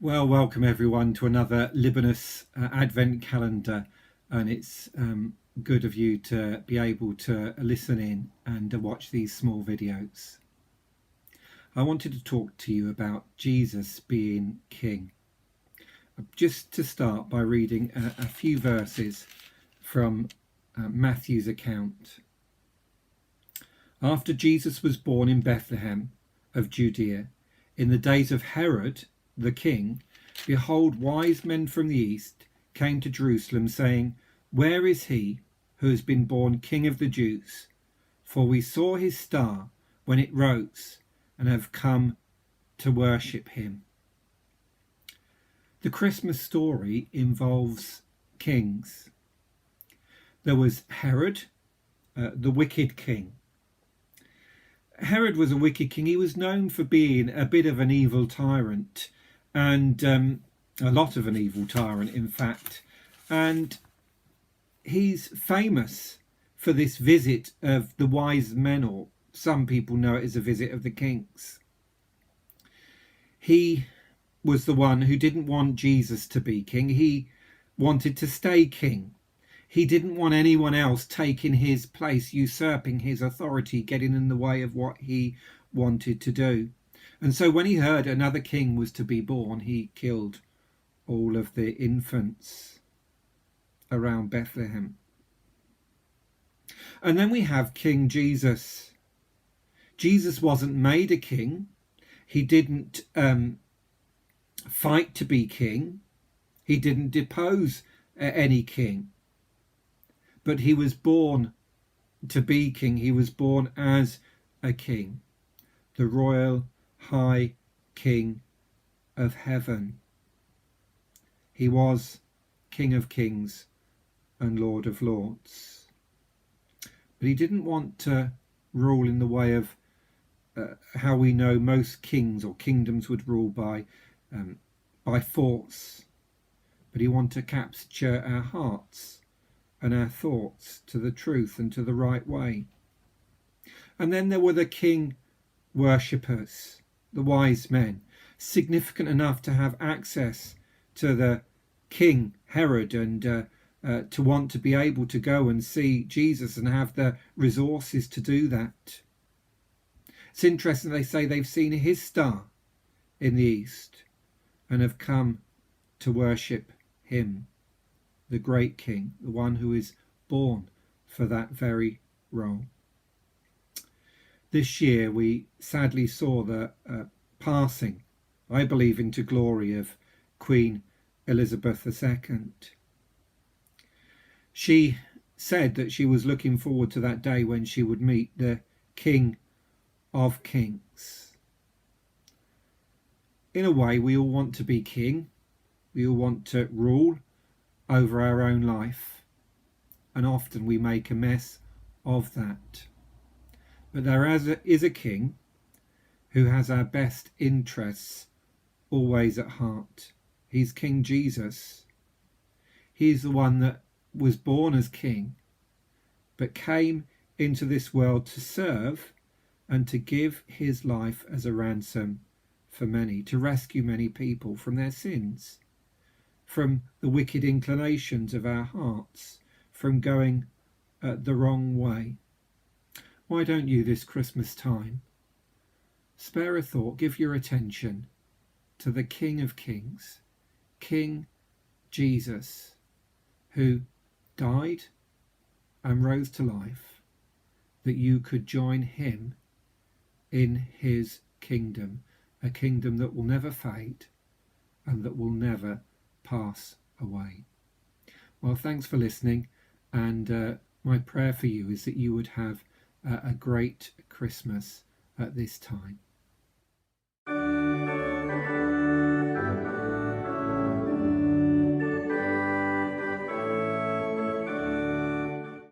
Well, welcome everyone to another Libanus Advent calendar, and it's good of you to be able to listen in and watch these small videos. I wanted to talk to you about Jesus being King. Just to start by reading a few verses from Matthew's account. After Jesus was born in Bethlehem of Judea, in the days of Herod the king, behold, wise men from the east came to Jerusalem, saying, Where is he who has been born King of the Jews? For we saw his star when it rose, and have come to worship him. The Christmas story involves kings. There was Herod, the wicked king. Herod was a wicked king. He was known for being a bit of an evil tyrant, and a lot of an evil tyrant, in fact. And he's famous for this visit of the wise men, or some people know it as a visit of the kings. He was the one who didn't want Jesus to be king. He wanted to stay king. He didn't want anyone else taking his place, usurping his authority, getting in the way of what he wanted to do. And so when he heard another king was to be born, he killed all of the infants around Bethlehem. And then we have King Jesus. Jesus wasn't made a king. He didn't fight to be king. He didn't depose any king. But he was born to be king. He was born as a king, the royal high King of heaven. He was King of kings and Lord of lords. But he didn't want to rule in the way of how we know most kings or kingdoms would rule by force. But he wanted to capture our hearts and our thoughts to the truth and to the right way. And then there were the king worshippers, the wise men, significant enough to have access to the king Herod and to want to be able to go and see Jesus and have the resources to do that. It's interesting, they say they've seen his star in the east and have come to worship him, the great king, the one who is born for that very role. This year we sadly saw the passing, I believe, into glory of Queen Elizabeth II. She said that she was looking forward to that day when she would meet the King of Kings. In a way, we all want to be king. We all want to rule over our own life. And often we make a mess of that. But there is a king who has our best interests always at heart. He's King Jesus. He's the one that was born as king, but came into this world to serve and to give his life as a ransom for many, to rescue many people from their sins, from the wicked inclinations of our hearts, from going the wrong way. Why don't you this Christmas time spare a thought, give your attention to the King of Kings, King Jesus, who died and rose to life, that you could join him in his kingdom, a kingdom that will never fade and that will never pass away. Well, thanks for listening, and my prayer for you is that you would have a great Christmas at this time.